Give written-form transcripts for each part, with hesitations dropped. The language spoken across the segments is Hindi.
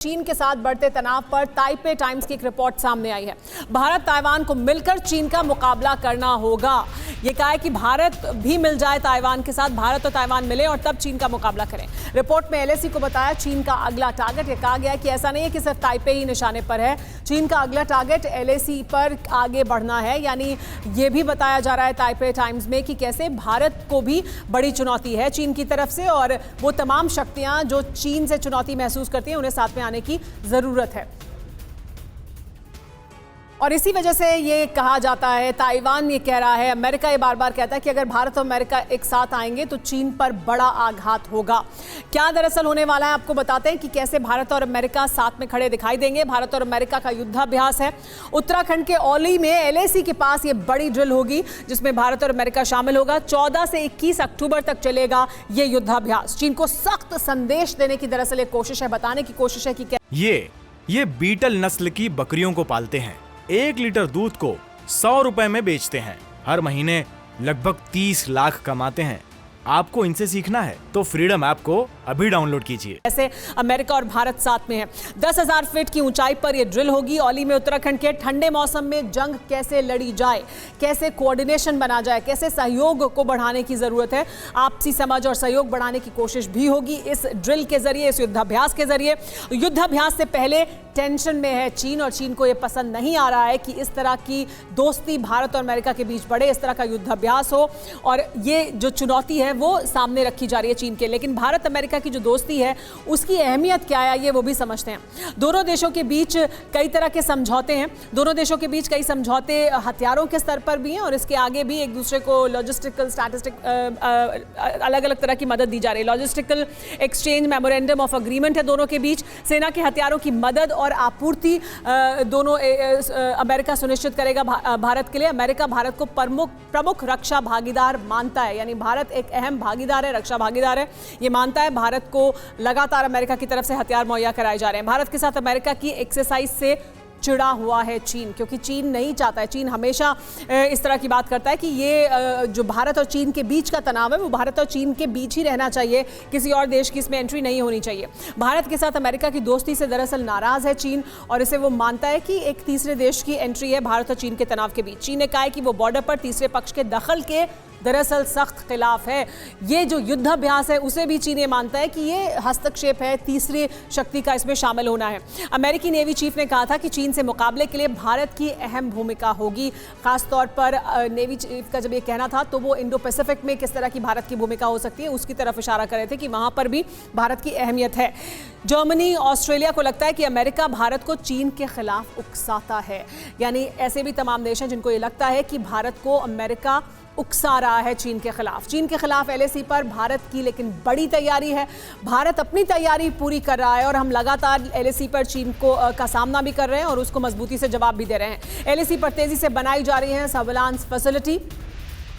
चीन के साथ बढ़ते तनाव पर ताइपे टाइम्स की एक रिपोर्ट सामने आई है। भारत ताइवान को मिलकर चीन का मुकाबला करना होगा। ये कहा है कि भारत भी मिल जाए ताइवान के साथ, भारत और ताइवान मिले और तब चीन का मुकाबला करें। रिपोर्ट में एलएसी को बताया चीन का अगला टारगेट। ये कहा गया है कि ऐसा नहीं है कि सिर्फ ताइपे ही निशाने पर है, चीन का अगला टारगेट एलएसी पर आगे बढ़ना है। यानी ये भी बताया जा रहा है ताइपे टाइम्स में कि कैसे भारत को भी बड़ी चुनौती है चीन की तरफ से, और वो तमाम शक्तियां जो चीन से चुनौती महसूस करती हैं उन्हें साथ में आने की जरूरत है। और इसी वजह से ये कहा जाता है, ताइवान ये कह रहा है, अमेरिका ये बार बार कहता है कि अगर भारत और अमेरिका एक साथ आएंगे तो चीन पर बड़ा आघात होगा। क्या दरअसल होने वाला है आपको बताते हैं कि कैसे भारत और अमेरिका साथ में खड़े दिखाई देंगे। भारत और अमेरिका का युद्धाभ्यास है। उत्तराखंड के औली में एलएसी के पास ये बड़ी ड्रिल होगी जिसमें भारत और अमेरिका शामिल होगा। 14 से 21 अक्टूबर तक चलेगा ये युद्धाभ्यास। चीन को सख्त संदेश देने की दरअसल एक कोशिश है, बताने की कोशिश है कि ये बीटल नस्ल की बकरियों को पालते हैं। 1 लीटर दूध को 100 रुपए में बेचते हैं। हर महीने लगभग 30 लाख कमाते हैं। आपको इनसे सीखना है तो फ्रीडम ऐप को अभी डाउनलोड कीजिए। ऐसे अमेरिका और भारत साथ में है। 10,000 फीट की ऊंचाई पर यह ड्रिल होगी। औली में उत्तराखंड के ठंडे मौसम में जंग कैसे लड़ी जाए, कैसे कोऑर्डिनेशन बना जाए, कैसे सहयोग को बढ़ाने की जरूरत है, आपसी समझ और सहयोग बढ़ाने की कोशिश भी होगी इस ड्रिल के जरिए, इस युद्धाभ्यास के जरिए। युद्धाभ्यास से पहले टेंशन में है चीन, और चीन को यह पसंद नहीं आ रहा है कि इस तरह की दोस्ती भारत और अमेरिका के बीच बढ़े, इस तरह का युद्धाभ्यास हो, और ये जो चुनौती है वो सामने रखी जा रही है चीन के। लेकिन भारत अमेरिका की जो दोस्ती है उसकी अहमियत क्या है ये वो भी समझते हैं। दोनों देशों के बीच कई तरह के समझौते हैं। दोनों देशों के बीच कई समझौते हथियारों के स्तर पर भी हैं और इसके आगे भी एक दूसरे को लॉजिस्टिकल अलग अलग तरह की मदद दी जा रही है। Logistical exchange memorandum of agreement है दोनों के बीच। सेना के हथियारों की मदद और आपूर्ति दोनों अमेरिका सुनिश्चित करेगा भारत के लिए। अमेरिका भारत को प्रमुख रक्षा भागीदार मानता है, यानी भारत एक अहम भागीदार है, रक्षा भागीदार है। ये मानता है भारत को लगातार अमेरिका की तरफ से हथियार मुहैया कराए जा रहे हैं। भारत के साथ अमेरिका की एक्सरसाइज से चिड़ा हुआ है चीन, क्योंकि चीन नहीं चाहता है, चीन हमेशा इस तरह की बात करता है कि ये जो भारत और चीन के बीच का तनाव है वो भारत और चीन के बीच ही रहना चाहिए, किसी और देश की इसमें एंट्री नहीं होनी चाहिए। भारत के साथ अमेरिका की दोस्ती से दरअसल नाराज है चीन, और इसे वो मानता है कि एक तीसरे देश की एंट्री है भारत और चीन के तनाव के बीच। चीन ने कहा है कि वो बॉर्डर पर तीसरे पक्ष के दखल के दरअसल सख्त खिलाफ है। ये जो युद्धाभ्यास है उसे भी चीन ये मानता है कि ये हस्तक्षेप है, तीसरी शक्ति का इसमें शामिल होना है। अमेरिकी नेवी चीफ ने कहा था कि चीन से मुकाबले के लिए भारत की अहम भूमिका होगी। खासतौर पर नेवी चीफ का जब ये कहना था तो वो इंडो पैसिफिक में किस तरह की भारत की भूमिका हो सकती है उसकी तरफ इशारा कर रहे थे कि वहां पर भी भारत की अहमियत है। जर्मनी, ऑस्ट्रेलिया को लगता है कि अमेरिका भारत को चीन के खिलाफ उकसाता है। यानी ऐसे भी तमाम देश हैं जिनको ये लगता है कि भारत को अमेरिका उकसा रहा है चीन के खिलाफ। चीन के खिलाफ एलएसी पर भारत की लेकिन बड़ी तैयारी है। भारत अपनी तैयारी पूरी कर रहा है और हम लगातार एलएसी पर चीन का सामना भी कर रहे हैं और उसको मजबूती से जवाब भी दे रहे हैं। एलएसी पर तेजी से बनाई जा रही है सर्विलांस फैसिलिटी।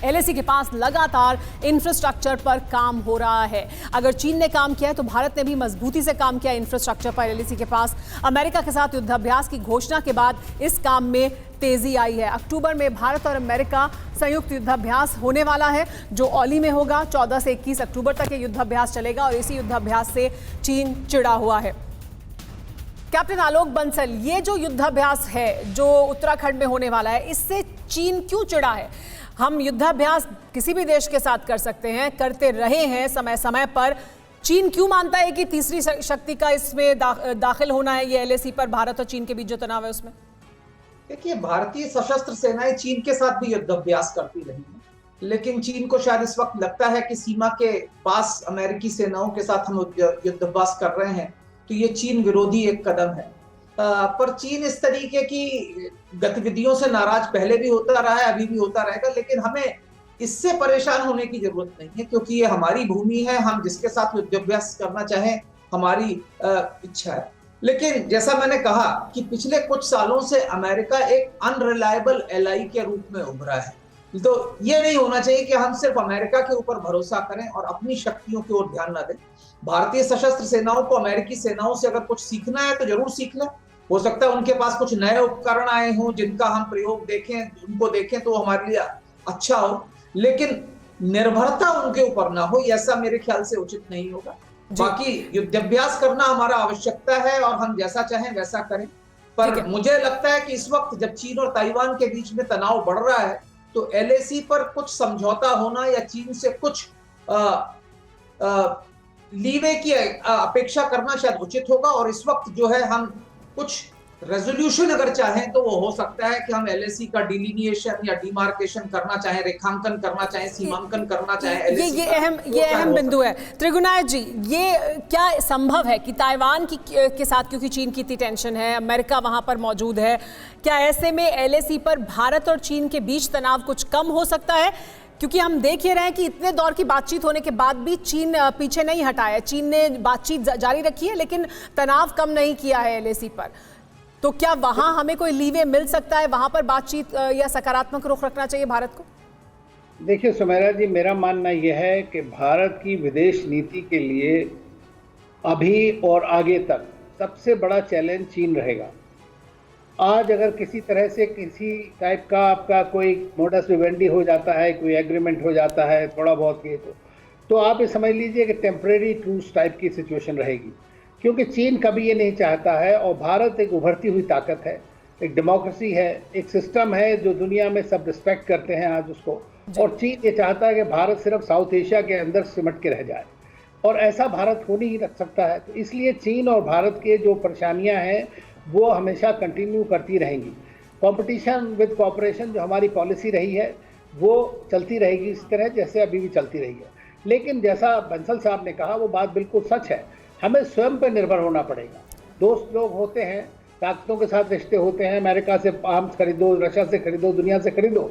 एलएसी के पास लगातार इंफ्रास्ट्रक्चर पर काम हो रहा है। अगर चीन ने काम किया है तो भारत ने भी मजबूती से काम किया इंफ्रास्ट्रक्चर पर एलएसी के पास। अमेरिका के साथ युद्धाभ्यास की घोषणा के बाद इस काम में तेजी आई है। अक्टूबर में भारत और अमेरिका संयुक्त युद्धाभ्यास होने वाला है जो औली में होगा। 14 से 21 अक्टूबर तक ये युद्धाभ्यास चलेगा और इसी युद्धाभ्यास से चीन चिढ़ा हुआ है। कैप्टन आलोक बंसल, ये जो युद्धाभ्यास है जो उत्तराखंड में होने वाला है, इससे चीन क्यों चिढ़ा है? हम युद्धाभ्यास किसी भी देश के साथ कर सकते हैं, करते रहे हैं समय समय पर। चीन क्यों मानता है कि तीसरी शक्ति का इसमें दाखिल होना है, ये एलएसी पर भारत और चीन के बीच जो तनाव है उसमें? देखिए, भारतीय सशस्त्र सेनाएं चीन के साथ भी युद्धाभ्यास करती रही हैं, लेकिन चीन को शायद इस वक्त लगता है कि सीमा के पास अमेरिकी सेनाओं के साथ हम युद्धाभ्यास कर रहे हैं तो ये चीन विरोधी एक कदम है। पर चीन इस तरीके की गतिविधियों से नाराज पहले भी होता रहा है, अभी भी होता रहेगा, लेकिन हमें इससे परेशान होने की जरूरत नहीं है क्योंकि ये हमारी भूमि है। हम जिसके साथ युद्धाभ्यास करना चाहें हमारी इच्छा है। लेकिन जैसा मैंने कहा कि पिछले कुछ सालों से अमेरिका एक अनरिलायबल एलाई के रूप में उभरा है, तो ये नहीं होना चाहिए कि हम सिर्फ अमेरिका के ऊपर भरोसा करें और अपनी शक्तियों की ओर ध्यान न दें। भारतीय सशस्त्र सेनाओं को अमेरिकी सेनाओं से अगर कुछ सीखना है तो जरूर सीख लें। हो सकता है उनके पास कुछ नए उपकरण आए हों जिनका हम प्रयोग देखें, उनको देखें तो हमारे लिए अच्छा हो, लेकिन निर्भरता उनके ऊपर ना हो, ऐसा मेरे ख्याल से उचित नहीं होगा। बाकी युद्धाभ्यास करना हमारा आवश्यकता है और हम जैसा चाहें वैसा करें। पर मुझे लगता है कि इस वक्त जब चीन और ताइवान के बीच में तनाव बढ़ रहा है तो LAC पर कुछ समझौता होना या चीन से कुछ लीवे की अपेक्षा करना शायद उचित होगा। और इस वक्त जो है हम कुछ रेजोल्यूशन अगर चाहें तो वो हो सकता है कि हम LAC का डिलिनिएशन या डिमार्केशन करना चाहें, रेखांकन करना चाहें, सीमांकन करना चाहें। ये अहम बिंदु है। त्रिगुणायत जी, ये क्या संभव है कि ताइवान के साथ, क्योंकि चीन की इतनी टेंशन है, अमेरिका वहां पर मौजूद है, क्या ऐसे में LAC पर भारत और चीन के बीच तनाव कुछ कम हो सकता है? क्योंकि हम देख ही रहे हैं कि इतने दौर की बातचीत होने के बाद भी चीन पीछे नहीं हटा है। चीन ने बातचीत जारी रखी है लेकिन तनाव कम नहीं किया है LAC पर। तो क्या वहां हमें कोई लीवे मिल सकता है, वहां पर बातचीत या सकारात्मक रुख रखना चाहिए भारत को? देखिए सुमेरा जी, मेरा मानना यह है कि भारत की विदेश नीति के लिए अभी और आगे तक सबसे बड़ा चैलेंज चीन रहेगा। आज अगर किसी तरह से किसी टाइप का आपका कोई मोडस विवेंडी हो जाता है, कोई एग्रीमेंट हो जाता है थोड़ा बहुत ये, तो आप ये समझ लीजिए कि टेम्परेरी ट्रूस टाइप की सिचुएशन रहेगी, क्योंकि चीन कभी ये नहीं चाहता है। और भारत एक उभरती हुई ताकत है, एक डेमोक्रेसी है, एक सिस्टम है जो दुनिया में सब रिस्पेक्ट करते हैं आज उसको। और चीन ये चाहता है कि भारत सिर्फ साउथ एशिया के अंदर सिमट के रह जाए, और ऐसा भारत हो नहीं रख सकता है। तो इसलिए चीन और भारत के जो परेशानियां हैं वो हमेशा कंटिन्यू करती रहेंगी। कंपटीशन विद कोऑपरेशन जो हमारी पॉलिसी रही है वो चलती रहेगी इस तरह जैसे अभी भी चलती रही है। लेकिन जैसा बंसल साहब ने कहा वो बात बिल्कुल सच है, हमें स्वयं पर निर्भर होना पड़ेगा। दोस्त लोग होते हैं, ताकतों के साथ रिश्ते होते हैं, अमेरिका से आर्म्स खरीदो, रशिया से खरीदो, दुनिया से खरीदो,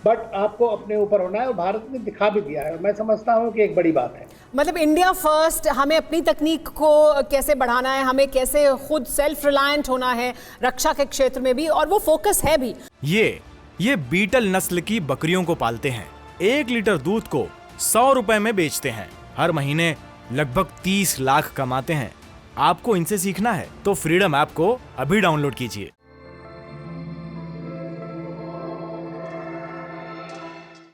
बट आपको अपने ऊपर होना है। और भारत ने दिखा भी दिया है, मैं समझता हूँ कि एक बड़ी बात है। मतलब इंडिया फर्स्ट, हमें अपनी तकनीक को कैसे बढ़ाना है, हमें कैसे खुद सेल्फ रिलायंट होना है रक्षा के क्षेत्र में भी, और वो फोकस है भी। ये बीटल नस्ल की बकरियों को पालते हैं। 1 लीटर दूध को 100 रुपए में बेचते हैं। हर महीने लगभग 30 लाख कमाते हैं। आपको इनसे सीखना है तो फ्रीडम ऐप को अभी डाउनलोड कीजिए।